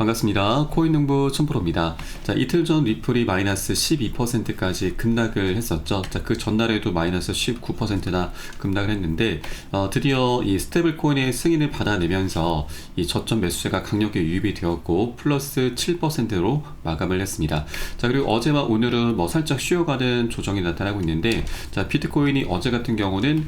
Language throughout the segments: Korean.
반갑습니다. 코인농부 촌프로입니다. 자, 이틀 전 리플이 마이너스 12%까지 급락을 했었죠. 자, 그 전날에도 마이너스 19%나 급락을 했는데, 드디어 이 스테이블 코인의 승인을 받아내면서 이 저점 매수세가 강력하게 유입이 되었고, 플러스 7%로 마감을 했습니다. 자, 그리고 어제와 오늘은 뭐 살짝 쉬어가는 조정이 나타나고 있는데, 자, 비트코인이 어제 같은 경우는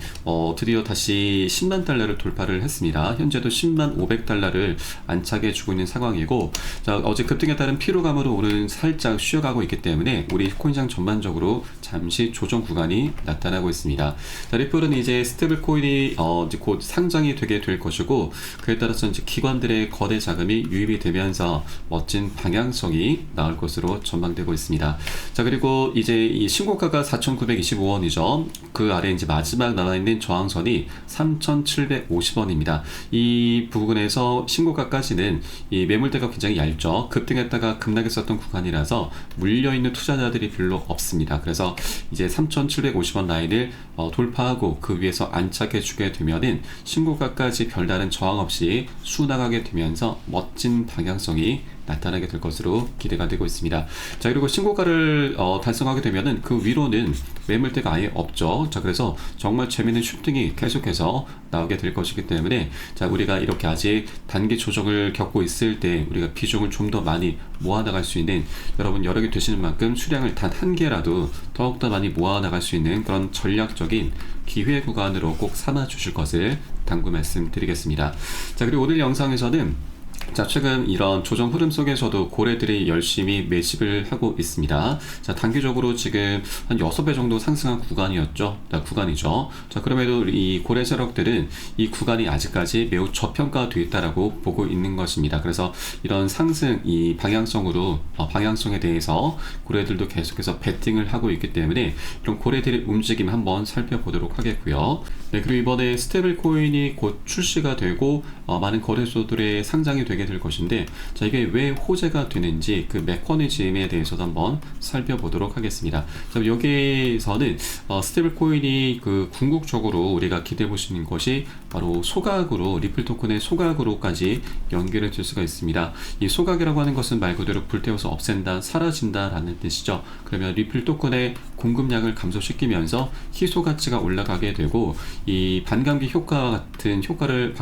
드디어 다시 10만 달러를 돌파를 했습니다. 현재도 10만 500달러를 안착해 주고 있는 상황이고, 자, 어제 급등에 따른 피로감으로 오늘은 살짝 쉬어가고 있기 때문에 우리 코인시장 전반적으로 잠시 조정 구간이 나타나고 있습니다. 자, 리플은 이제 스테이블 코인이 이제 곧 상장이 되게 될 것이고, 그에 따라서 이제 기관들의 거대 자금이 유입이 되면서 멋진 방향성이 나올 것으로 전망되고 있습니다. 자, 그리고 이제 이 신고가가 4,925원이죠. 그 아래 이제 마지막 남아 있는 저항선이 3,750원입니다. 이 부분에서 신고가까지는 이 매물대가 굉장히 얇죠. 급등했다가 급락했었던 구간이라서 물려있는 투자자들이 별로 없습니다. 그래서 이제 3,750원 라인을 돌파하고 그 위에서 안착해 주게 되면은 신고가까지 별다른 저항 없이 수나가게 되면서 멋진 방향성이 나타나게 될 것으로 기대가 되고 있습니다. 자, 그리고 신고가를 달성하게 되면은 그 위로는 매물대가 아예 없죠. 자, 그래서 정말 재미있는 슈팅이 계속해서 나오게 될 것이기 때문에, 자, 우리가 이렇게 아직 단기 조정을 겪고 있을 때 우리가 비중을 좀 더 많이 모아나갈 수 있는, 여러분 여력이 되시는 만큼 수량을 단 한 개라도 더욱더 많이 모아나갈 수 있는 그런 전략적인 기회 구간으로 꼭 삼아 주실 것을 당부 말씀드리겠습니다. 자, 그리고 오늘 영상에서는 자, 최근 이런 조정 흐름 속에서도 고래들이 열심히 매집을 하고 있습니다. 자, 단기적으로 지금 한 6배 정도 상승한 구간이죠. 자, 그럼에도 이 고래 세력들은 이 구간이 아직까지 매우 저평가되어 있다라고 보고 있는 것입니다. 그래서 이런 상승, 이 방향성으로, 방향성에 대해서 고래들도 계속해서 베팅을 하고 있기 때문에 이런 고래들의 움직임 한번 살펴보도록 하겠고요. 네, 그리고 이번에 스테이블 코인이 곧 출시가 되고 많은 거래소들의 상장이 되게 될 것인데, 자, 이게 왜 호재가 되는지 그 메커니즘에 대해서도 한번 살펴보도록 하겠습니다. 자, 여기에서는 스테이블 코인이 그 궁극적으로 우리가 기대해 볼 수 있는 것이 바로 소각으로, 리플 토큰의 소각으로까지 연결해 줄 수가 있습니다. 이 소각이라고 하는 것은 말 그대로 불태워서 없앤다, 사라진다 라는 뜻이죠. 그러면 리플 토큰의 공급량을 감소시키면서 희소 가치가 올라가게 되고, 이 반감기와 같은 효과를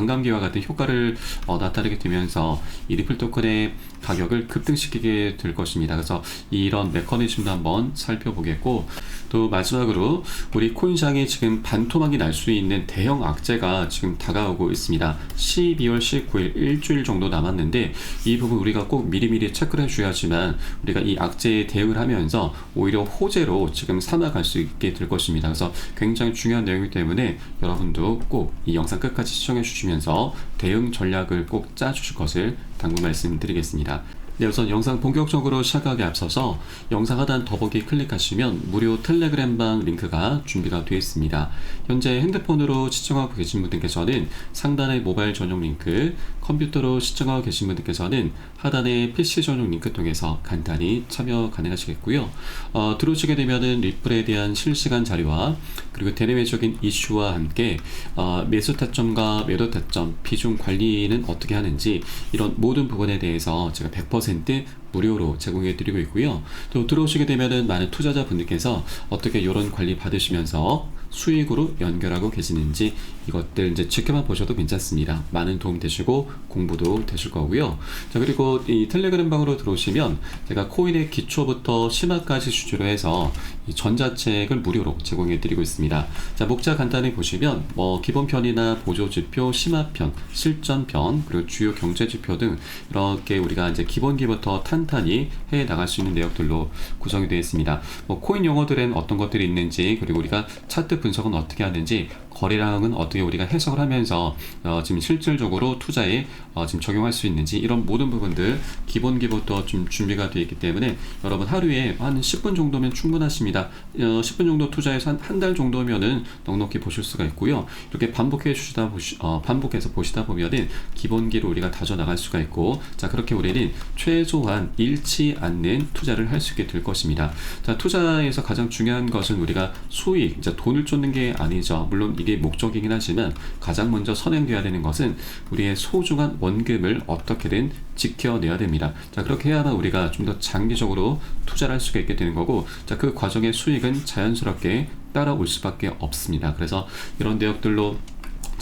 나타내게 되면서 이 리플 토큰의 가격을 급등시키게 될 것입니다. 그래서 이런 메커니즘도 한번 살펴보겠고, 또 마지막으로 우리 코인시장에 지금 반토막이 날 수 있는 대형 악재가 지금 다가오고 있습니다. 12월 19일 일주일 정도 남았는데, 이 부분 우리가 꼭 미리미리 체크를 해줘야지만 우리가 이 악재에 대응을 하면서 오히려 호재로 지금 삼아갈 수 있게 될 것입니다. 그래서 굉장히 중요한 내용이기 때문에 여러분도 꼭 이 영상 끝까지 시청해 주시면서 대응 전략을 꼭 짜주실 것을 당부 말씀드리겠습니다. 네, 우선 영상 본격적으로 시작하기 앞서서 영상 하단 더보기 클릭하시면 무료 텔레그램방 링크가 준비가 되어 있습니다. 현재 핸드폰으로 시청하고 계신 분들께서는 상단의 모바일 전용 링크, 컴퓨터로 시청하고 계신 분들께서는 하단의 PC 전용 링크 통해서 간단히 참여 가능하시겠고요. 들어오시게 되면은 리플에 대한 실시간 자료와 그리고 대내외적인 이슈와 함께 매수 타점과 매도 타점, 비중 관리는 어떻게 하는지, 이런 모든 부분에 대해서 제가 100% 무료로 제공해 드리고 있고요. 또 들어오시게 되면은 많은 투자자분들께서 어떻게 이런 관리 받으시면서 수익으로 연결하고 계시는지 이것들 이제 지켜만 보셔도 괜찮습니다. 많은 도움 되시고 공부도 되실 거고요. 자, 그리고 이 텔레그램 방으로 들어오시면 제가 코인의 기초부터 심화까지 주제로 해서 이 전자책을 무료로 제공해 드리고 있습니다. 자, 목차 간단히 보시면 뭐 기본편이나 보조지표, 심화편, 실전편, 그리고 주요 경제지표 등 이렇게 우리가 이제 기본기부터 탄탄히 해 나갈 수 있는 내용들로 구성이 되어 있습니다. 뭐 코인 용어들은 어떤 것들이 있는지, 그리고 우리가 차트 분석은 어떻게 하는지, 거래량은 어떻게 우리가 해석을 하면서 지금 실질적으로 투자에 지금 적용할 수 있는지, 이런 모든 부분들 기본기부터 좀 준비가 되어 있기 때문에 여러분 하루에 한 10분 정도면 충분하십니다. 10분 정도 투자해서 한 달 정도면은 넉넉히 보실 수가 있고요. 이렇게 반복해서 보시다 보면은 기본기로 우리가 다져 나갈 수가 있고, 자, 그렇게 우리는 최소한 잃지 않는 투자를 할 수 있게 될 것입니다. 자, 투자에서 가장 중요한 것은 우리가 수익, 이제 돈을 쫓는 게 아니죠. 물론 이게 목적이긴 하지만 가장 먼저 선행돼야 되는 것은 우리의 소중한 원금을 어떻게든 지켜내야 됩니다. 자, 그렇게 해야만 우리가 좀 더 장기적으로 투자를 할 수가 있게 되는 거고, 자, 그 과정의 수익은 자연스럽게 따라올 수밖에 없습니다. 그래서 이런 내역들로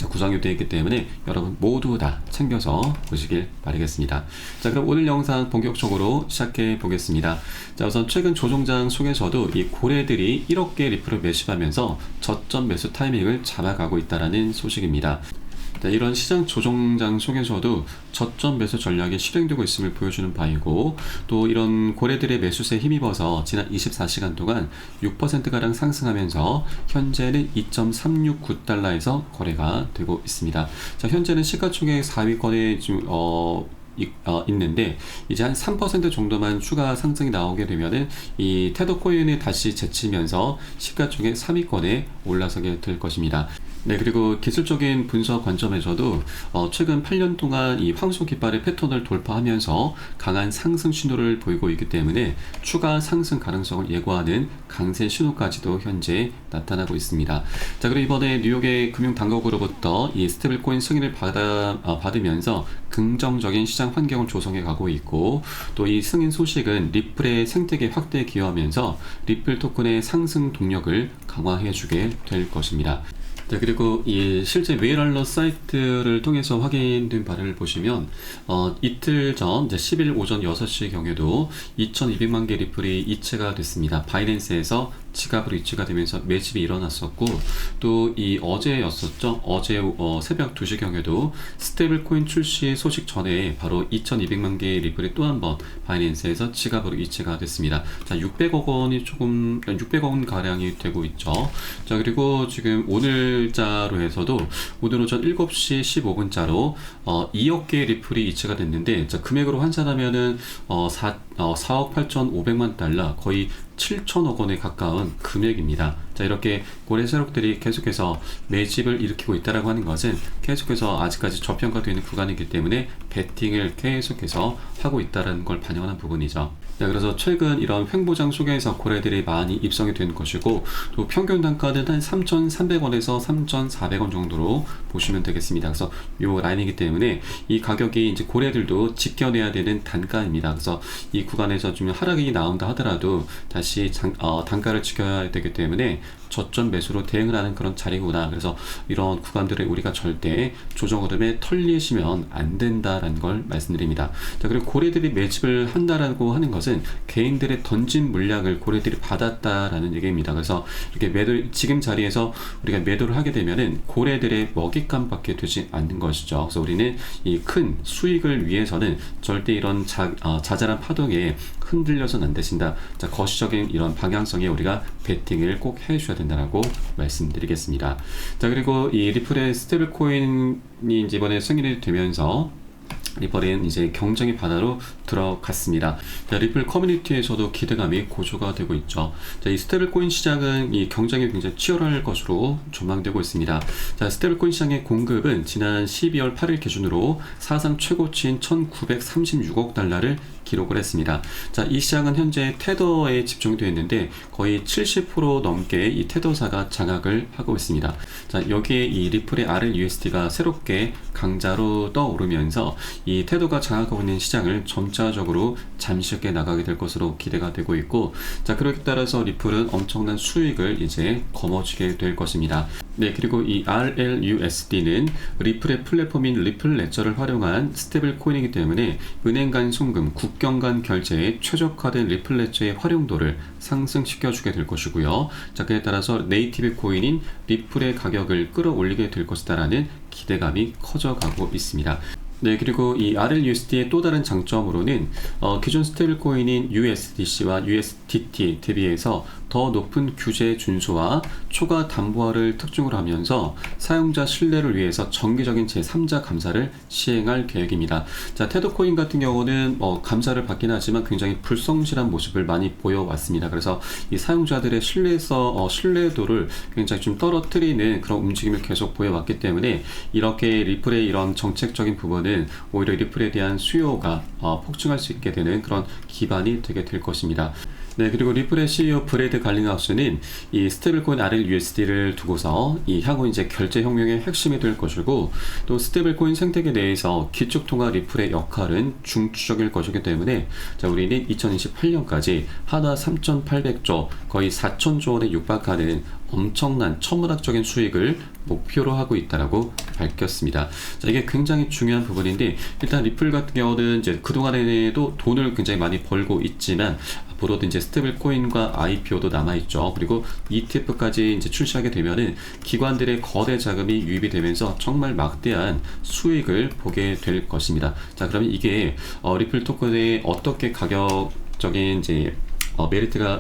구성이 되어 있기 때문에 여러분 모두 다 챙겨서 보시길 바라겠습니다. 자, 그럼 오늘 영상 본격적으로 시작해 보겠습니다. 자, 우선 최근 조종장 속에서도 이 고래들이 1억 개 리플을 매집하면서 저점 매수 타이밍을 잡아가고 있다는 소식입니다. 자, 이런 시장 조종장 속에서도 저점 매수 전략이 실행되고 있음을 보여주는 바이고, 또 이런 고래들의 매수세에 힘입어서 지난 24시간 동안 6%가량 상승하면서 현재는 2.369달러에서 거래가 되고 있습니다. 자, 현재는 시가총액 4위권에 좀 있는데 이제 한 3% 정도만 추가 상승이 나오게 되면은 이 테더 코인에 다시 제치면서 시가총액 3위권에 올라서게 될 것입니다. 네, 그리고 기술적인 분석 관점에서도 최근 8년 동안 이 황소 깃발의 패턴을 돌파하면서 강한 상승 신호를 보이고 있기 때문에 추가 상승 가능성을 예고하는 강세 신호까지도 현재 나타나고 있습니다. 자, 그리고 이번에 뉴욕의 금융당국으로부터 이 스테이블코인 승인을 받으면서 긍정적인 시장 환경을 조성해 가고 있고, 또 이 승인 소식은 리플의 생태계 확대에 기여하면서 리플 토큰의 상승 동력을 강화해 주게 될 것입니다. 네, 그리고 이 실제 웨이럴러 사이트를 통해서 확인된 바를 보시면 이틀 전 이제 10일 오전 6시 경에도 2,200만 개 리플이 이체가 됐습니다. 바이낸스에서 지갑으로 이체가 되면서 매집이 일어났었고, 또 이 어제였었죠. 어제 새벽 2시 경에도 스테이블 코인 출시 소식 전에 바로 2,200만 개의 리플이 또 한 번 바이낸스에서 지갑으로 이체가 됐습니다. 자, 600억 원이 조금 600억 원 가량이 되고 있죠. 자, 그리고 지금 오늘자로 해서도 오늘 오전 7시 15분자로 2억 개의 리플이 이체가 됐는데, 자, 금액으로 환산하면은 4억 8,500만 달러, 거의 7천억 원에 가까운 금액입니다. 자, 이렇게 고래 세력들이 계속해서 매집을 일으키고 있다라고 하는 것은 계속해서 아직까지 저평가되어 있는 구간이기 때문에 베팅을 계속해서 하고 있다는 걸 반영하는 부분이죠. 네, 그래서 최근 이런 횡보장 속에서 고래들이 많이 입성이 된 것이고, 또 평균 단가는 한 3,300원에서 3,400원 정도로 보시면 되겠습니다. 그래서 이 라인이기 때문에 이 가격이 이제 고래들도 지켜내야 되는 단가입니다. 그래서 이 구간에서 좀 하락이 나온다 하더라도 다시 단가를 지켜야 되기 때문에 저점 매수로 대응을 하는 그런 자리구나. 그래서 이런 구간들을 우리가 절대 조정 흐름에 털리시면 안 된다라는 걸 말씀드립니다. 자, 그리고 고래들이 매집을 한다라고 하는 것은 개인들의 던진 물량을 고래들이 받았다라는 얘기입니다. 그래서 이렇게 지금 자리에서 우리가 매도를 하게 되면은 고래들의 먹잇감밖에 되지 않는 것이죠. 그래서 우리는 이 큰 수익을 위해서는 절대 이런 자잘한 파동에 흔들려서는 안 되신다. 자, 거시적인 이런 방향성에 우리가 베팅을 꼭 해주셔야 된다라고 말씀드리겠습니다. 자, 그리고 이 리플의 스테이블 코인이 이제 이번에 승인이 되면서 리플은 이제 경쟁의 바다로 들어갔습니다. 자, 리플 커뮤니티에서도 기대감이 고조가 되고 있죠. 자, 이 스테이블 코인 시장은 이 경쟁이 굉장히 치열할 것으로 전망되고 있습니다. 자, 스테이블 코인 시장의 공급은 지난 12월 8일 기준으로 사상 최고치인 1,936억 달러를 기록을 했습니다. 자, 이 시장은 현재 테더에 집중되어 있는데 거의 70% 넘게 이 테더사가 장악을 하고 있습니다. 자, 여기에 이 리플의 RLUSD가 새롭게 강자로 떠오르면서 이 테더가 장악하고 있는 시장을 점차적으로 잠식해 나가게 될 것으로 기대가 되고 있고, 자, 그렇게 따라서 리플은 엄청난 수익을 이제 거머쥐게 될 것입니다. 네, 그리고 이 RLUSD는 리플의 플랫폼인 리플 레저를 활용한 스테이블 코인이기 때문에 은행 간 송금, 국경 간 결제에 최적화된 리플 레저의 활용도를 상승시켜주게 될 것이고요. 자, 그에 따라서 네이티브 코인인 리플의 가격을 끌어올리게 될 것이다라는 기대감이 커져가고 있습니다. 네, 그리고 이 RLUSD의 또 다른 장점으로는 기존 스테이블 코인인 USDC와 USDT 대비해서 더 높은 규제 준수와 초과 담보화를 특징으로 하면서 사용자 신뢰를 위해서 정기적인 제3자 감사를 시행할 계획입니다. 자, 테더코인 같은 경우는 감사를 받긴 하지만 굉장히 불성실한 모습을 많이 보여왔습니다. 그래서 이 사용자들의 신뢰도를 굉장히 좀 떨어뜨리는 그런 움직임을 계속 보여왔기 때문에 이렇게 리플의 이런 정책적인 부분은 오히려 리플에 대한 수요가 폭증할 수 있게 되는 그런 기반이 되게 될 것입니다. 네, 그리고 리플의 CEO 브래드 갈링하우스는 이 스테이블코인 RLUSD를 두고서 이 향후 이제 결제 혁명의 핵심이 될 것이고, 또 스테이블코인 생태계 내에서 기축통화 리플의 역할은 중추적일 것이기 때문에, 자, 우리는 2028년까지 하나 3,800조, 거의 4,000조 원에 육박하는 엄청난 천문학적인 수익을 목표로 하고 있다라고 밝혔습니다. 자, 이게 굉장히 중요한 부분인데, 일단 리플 같은 경우는 이제 그동안에도 돈을 굉장히 많이 벌고 있지만, 앞으로도 이제 스테이블 코인과 IPO도 남아있죠. 그리고 ETF까지 이제 출시하게 되면은 기관들의 거대 자금이 유입이 되면서 정말 막대한 수익을 보게 될 것입니다. 자, 그러면 이게 리플 토큰에 어떻게 가격적인 이제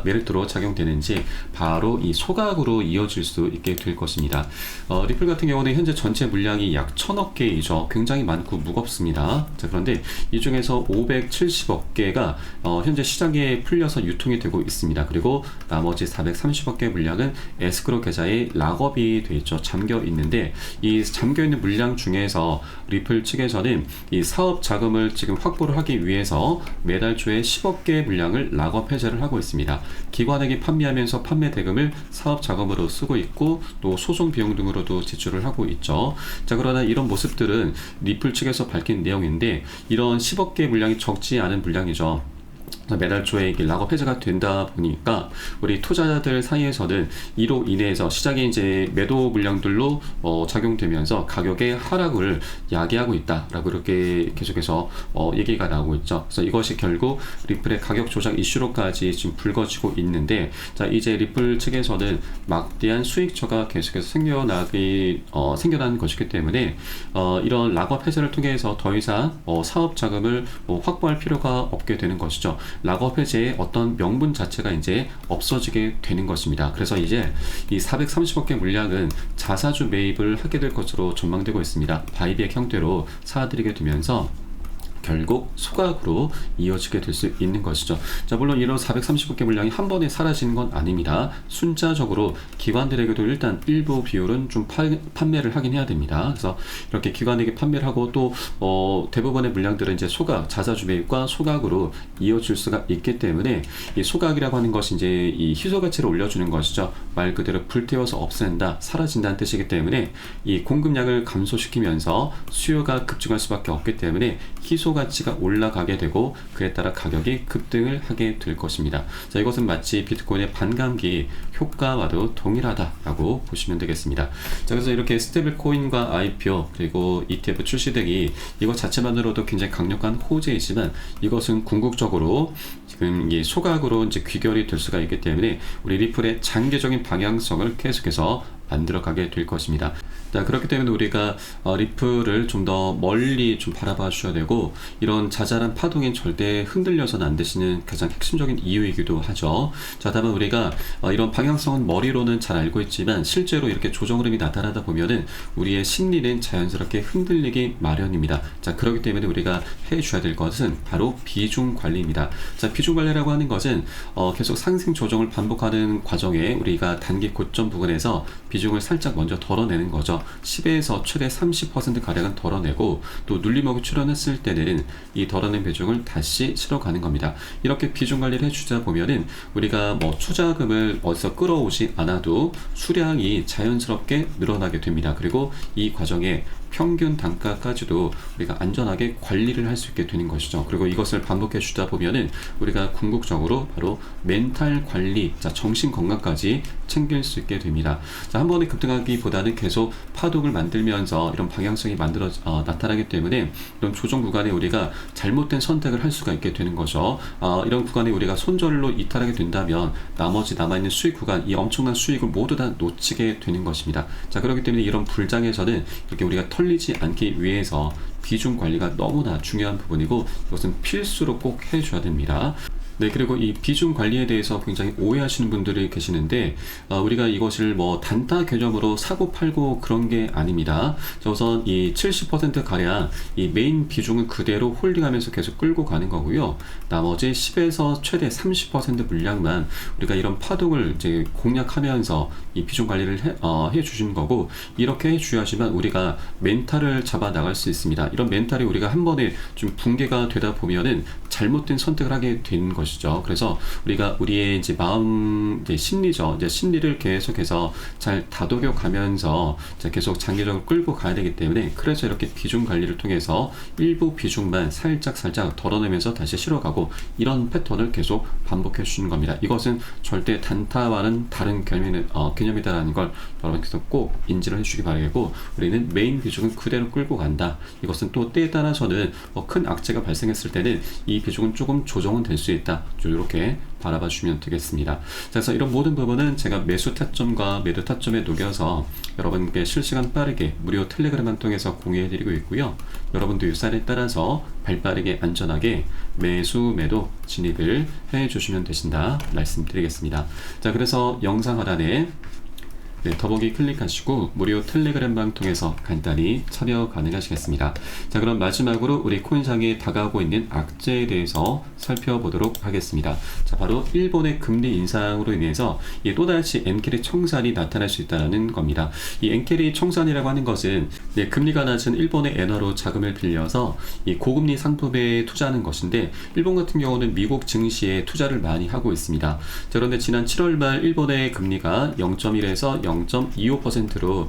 메리트로 작용되는지 바로 이 소각으로 이어질 수 있게 될 것입니다. 리플 같은 경우는 현재 전체 물량이 약 1000억 개이죠. 굉장히 많고 무겁습니다. 자, 그런데 이 중에서 570억 개가 현재 시장에 풀려서 유통이 되고 있습니다. 그리고 나머지 430억 개 물량은 에스크로 계좌에 락업이 돼 있죠. 잠겨 있는데, 이 잠겨 있는 물량 중에서 리플 측에서는 이 사업 자금을 지금 확보를 하기 위해서 매달 초에 10억 개 물량을 락업 해제를 하고 있습니다. 기관에게 판매하면서 판매 대금을 사업 자금으로 쓰고 있고, 또 소송 비용 등으로도 지출을 하고 있죠. 자, 그러나 이런 모습들은 리플 측에서 밝힌 내용인데, 이런 10억 개 물량이 적지 않은 물량이죠. 매달 초에 이게 락업 해제가 된다 보니까 우리 투자자들 사이에서는 이로 인해서 시장에 이제 매도 물량들로 작용되면서 가격의 하락을 야기하고 있다라고 이렇게 계속해서 얘기가 나오고 있죠. 그래서 이것이 결국 리플의 가격 조작 이슈로까지 지금 불거지고 있는데, 자, 이제 리플 측에서는 막대한 수익처가 계속해서 생겨나는 것이기 때문에 이런 락업 해제를 통해서 더 이상 사업 자금을 확보할 필요가 없게 되는 것이죠. 락업 해제의 어떤 명분 자체가 이제 없어지게 되는 것입니다. 그래서 이제 이 430억 개 물량은 자사주 매입을 하게 될 것으로 전망되고 있습니다. 바이백 형태로 사들이게 되면서 결국 소각으로 이어지게 될 수 있는 것이죠. 자, 물론 이런 430억 개 물량이 한 번에 사라지는 건 아닙니다. 순차적으로 기관들에게도 일단 일부 비율은 좀 판매를 하긴 해야 됩니다. 그래서 이렇게 기관에게 판매를 하고, 또 대부분의 물량들은 이제 소각, 자사주 매입과 소각으로 이어질 수가 있기 때문에, 이 소각이라고 하는 것이 이제 이 희소 가치를 올려주는 것이죠. 말 그대로 불태워서 없앤다, 사라진다는 뜻이기 때문에 이 공급량을 감소시키면서 수요가 급증할 수밖에 없기 때문에 희소 가치가 올라가게 되고, 그에 따라 가격이 급등을 하게 될 것입니다. 자, 이것은 마치 비트코인의 반감기 효과와도 동일하다라고 보시면 되겠습니다. 자, 그래서 이렇게 스테이블 코인과 IPO 그리고 ETF 출시 등이 이것 자체만으로도 굉장히 강력한 호재이지만, 이것은 궁극적으로 지금 이 소각으로 이제 귀결이 될 수가 있기 때문에 우리 리플의 장기적인 방향성을 계속해서 만들어가게 될 것입니다. 자, 그렇기 때문에 우리가 리플을 좀 더 멀리 좀 바라봐 주셔야 되고, 이런 자잘한 파동에 절대 흔들려서는 안 되시는 가장 핵심적인 이유이기도 하죠. 자, 다만 우리가 이런 방향성은 머리로는 잘 알고 있지만, 실제로 이렇게 조정 흐름이 나타나다 보면은 우리의 심리는 자연스럽게 흔들리기 마련입니다. 자, 그렇기 때문에 우리가 해줘야 될 것은 바로 비중 관리입니다. 자, 비중 관리라고 하는 것은 계속 상승 조정을 반복하는 과정에 우리가 단기 고점 부분에서 비중을 살짝 먼저 덜어내는 거죠. 10에서 최대 30%가량은 덜어내고, 또 눌림목이 출현했을 때는 이 덜어낸 비중을 다시 실어가는 겁니다. 이렇게 비중 관리를 해주다 보면은 우리가 뭐 투자금을 어디서 끌어오지 않아도 수량이 자연스럽게 늘어나게 됩니다. 그리고 이 과정에 평균 단가까지도 우리가 안전하게 관리를 할 수 있게 되는 것이죠. 그리고 이것을 반복해 주다 보면은 우리가 궁극적으로 바로 멘탈 관리, 자, 정신 건강까지 챙길 수 있게 됩니다. 자, 한 번에 급등하기보다는 계속 파동을 만들면서 이런 방향성이 나타나기 때문에 이런 조정 구간에 우리가 잘못된 선택을 할 수가 있게 되는 거죠. 이런 구간에 우리가 손절로 이탈하게 된다면 나머지 남아있는 수익 구간, 이 엄청난 수익을 모두 다 놓치게 되는 것입니다. 자, 그렇기 때문에 이런 불장에서는 이렇게 우리가 털리지 않기 위해서 비중 관리가 너무나 중요한 부분이고, 이것은 필수로 꼭 해줘야 됩니다. 네, 그리고 이 비중 관리에 대해서 굉장히 오해하시는 분들이 계시는데, 우리가 이것을 뭐 단타 개념으로 사고 팔고 그런 게 아닙니다. 우선 이 70% 가량 이 메인 비중은 그대로 홀딩하면서 계속 끌고 가는 거고요. 나머지 10에서 최대 30% 물량만 우리가 이런 파동을 이제 공략하면서 이 비중 관리를 해 주시는 거고, 이렇게 해 주셔야지만 우리가 멘탈을 잡아 나갈 수 있습니다. 이런 멘탈이 우리가 한 번에 좀 붕괴가 되다 보면은 잘못된 선택을 하게 되는 것 것이죠. 그래서 우리가 우리의 이제 마음, 이제 심리죠. 이제 심리를 계속해서 잘 다독여 가면서 계속 장기적으로 끌고 가야 되기 때문에, 그래서 이렇게 비중 관리를 통해서 일부 비중만 살짝 덜어내면서 다시 실어가고, 이런 패턴을 계속 반복해 주시는 겁니다. 이것은 절대 단타와는 다른 개념이다라는 걸 여러분께서 꼭 인지를 해주시기 바라겠고, 우리는 메인 비중은 그대로 끌고 간다. 이것은 또 때에 따라서는 큰 악재가 발생했을 때는 이 비중은 조금 조정은 될 수 있다. 이렇게 바라봐 주시면 되겠습니다. 그래서 이런 모든 부분은 제가 매수 타점과 매도 타점에 녹여서 여러분께 실시간 빠르게 무료 텔레그램을 통해서 공유해 드리고 있고요. 여러분도 유산에 따라서 발빠르게 안전하게 매수 매도 진입을 해 주시면 되신다 말씀드리겠습니다. 자, 그래서 영상 하단에 더보기 클릭하시고 무료 텔레그램방 통해서 간단히 참여 가능하시겠습니다. 자, 그럼 마지막으로 우리 코인상에 다가오고 있는 악재에 대해서 살펴보도록 하겠습니다. 자, 바로 일본의 금리 인상으로 인해서 또다시 엔캐리 청산이 나타날 수 있다는 겁니다. 이 엔캐리 청산이라고 하는 것은 금리가 낮은 일본의 엔화로 자금을 빌려서 이 고금리 상품에 투자하는 것인데, 일본 같은 경우는 미국 증시에 투자를 많이 하고 있습니다. 자, 그런데 지난 7월 말 일본의 금리가 0.1에서 0.25%로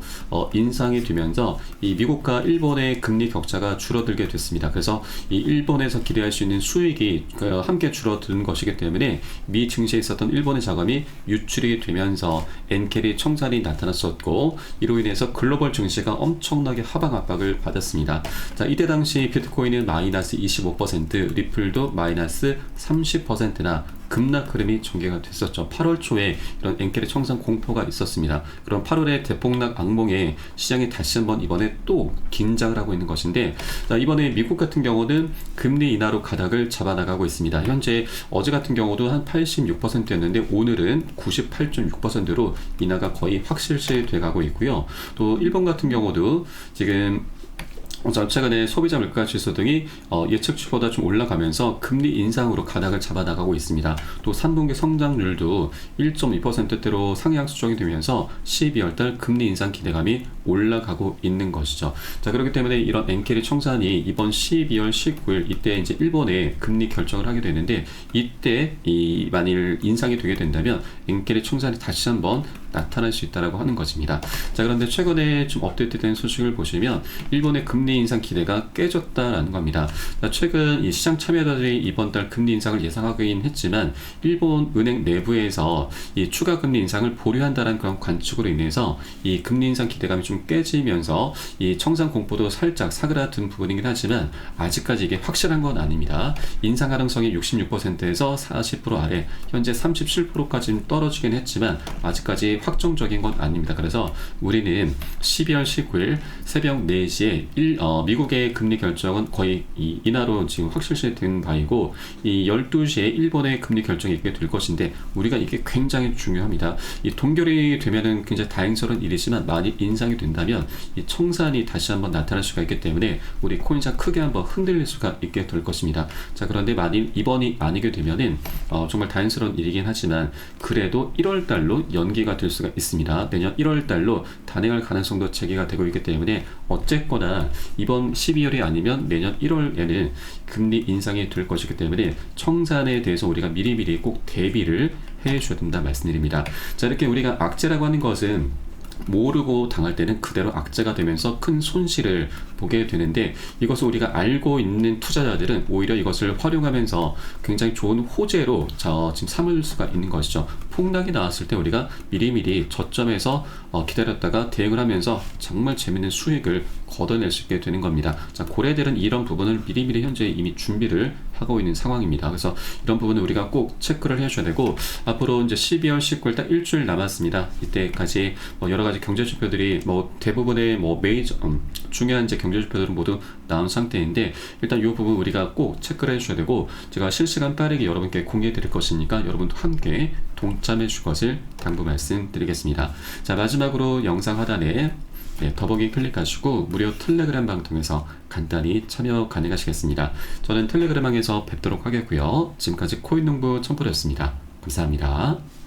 인상이 되면서 이 미국과 일본의 금리 격차가 줄어들게 됐습니다. 그래서 이 일본에서 기대할 수 있는 수익이 함께 줄어드는 것이기 때문에 미 증시에 있었던 일본의 자금이 유출이 되면서 엔캐리 청산이 나타났었고, 이로 인해서 글로벌 증시가 엄청나게 하방 압박을 받았습니다. 자, 이때 당시 비트코인은 마이너스 25%, 리플도 마이너스 30%나 급락 흐름이 전개가 됐었죠. 8월 초에 이런 엔캐리 청산 공포가 있었습니다. 그럼 8월에 대폭락 악몽에 시장이 다시 한번 이번에 또 긴장을 하고 있는 것인데, 자, 이번에 미국 같은 경우는 금리 인하로 가닥을 잡아나가고 있습니다. 현재 어제 같은 경우도 한 86%였는데 오늘은 98.6%로 인하가 거의 확실시 돼가고 있고요. 또 일본 같은 경우도 지금 최근에 소비자 물가 지수 등이 예측치보다 좀 올라가면서 금리 인상으로 가닥을 잡아나가고 있습니다. 또 3분기 성장률도 1.2%대로 상향 수정이 되면서 12월달 금리 인상 기대감이 올라가고 있는 것이죠. 자, 그렇기 때문에 이런 엔캐리 청산이 이번 12월 19일 이때 이제 일본에 금리 결정을 하게 되는데, 이때 만일 인상이 되게 된다면 엔캐리 청산이 다시 한번 나타날 수 있다라고 하는 것입니다. 자, 그런데 최근에 좀 업데이트된 소식을 보시면 일본의 금리 인상 기대가 깨졌다라는 겁니다. 자, 최근 이 시장 참여자들이 이번 달 금리 인상을 예상하긴 했지만 일본 은행 내부에서 이 추가 금리 인상을 보류한다는 그런 관측으로 인해서 이 금리 인상 기대감이 좀 깨지면서 이 청산 공포도 살짝 사그라든 부분이긴 하지만 아직까지 이게 확실한 건 아닙니다. 인상 가능성이 66%에서 40% 아래, 현재 37%까지는 떨어지긴 했지만 아직까지 확정적인 건 아닙니다. 그래서 우리는 12월 19일 새벽 4시에 미국의 금리 결정은 거의 이 인하로 지금 확실시 된 바이고, 이 12시에 일본의 금리 결정이 있게 될 것인데, 우리가 이게 굉장히 중요합니다. 이 동결이 되면은 굉장히 다행스러운 일이지만 만약 인상이 된다면 이 청산이 다시 한번 나타날 수가 있기 때문에 우리 코인장 크게 한번 흔들릴 수가 있게 될 것입니다. 자, 그런데 만일 이번이 아니게 되면은 정말 다행스러운 일이긴 하지만 그래도 1월 달로 연기가 될 수가 있습니다. 내년 1월 달로 단행할 가능성도 제기가 되고 있기 때문에 어쨌거나 이번 12월이 아니면 내년 1월에는 금리 인상이 될 것이기 때문에 청산에 대해서 우리가 미리미리 꼭 대비를 해 줘야 된다 말씀드립니다. 자, 이렇게 우리가 악재라고 하는 것은 모르고 당할 때는 그대로 악재가 되면서 큰 손실을 보게 되는데, 이것을 우리가 알고 있는 투자자들은 오히려 이것을 활용하면서 굉장히 좋은 호재로 지금 삼을 수가 있는 것이죠. 폭락이 나왔을 때 우리가 미리미리 저점에서 기다렸다가 대응을 하면서 정말 재밌는 수익을 걷어낼 수 있게 되는 겁니다. 자, 고래들은 이런 부분을 미리미리 현재 이미 준비를 하고 있는 상황입니다. 그래서 이런 부분을 우리가 꼭 체크를 해줘야 되고, 앞으로 이제 12월 19일 딱 일주일 남았습니다. 이때까지 여러 가지 경제 지표들이 대부분의 메이저 중요한 이제 경제 지표들은 모두 나온 상태인데, 일단 이 부분 우리가 꼭 체크를 해줘야 되고, 제가 실시간 빠르게 여러분께 공유해 드릴 것이니까 여러분도 함께 동참해 줄 것을 당부 말씀드리겠습니다. 자, 마지막으로 영상 하단에 더보기 클릭하시고 무료 텔레그램 방 통해서 간단히 참여 가능하시겠습니다. 저는 텔레그램 방에서 뵙도록 하겠고요. 지금까지 코인농부 첨프였습니다. 감사합니다.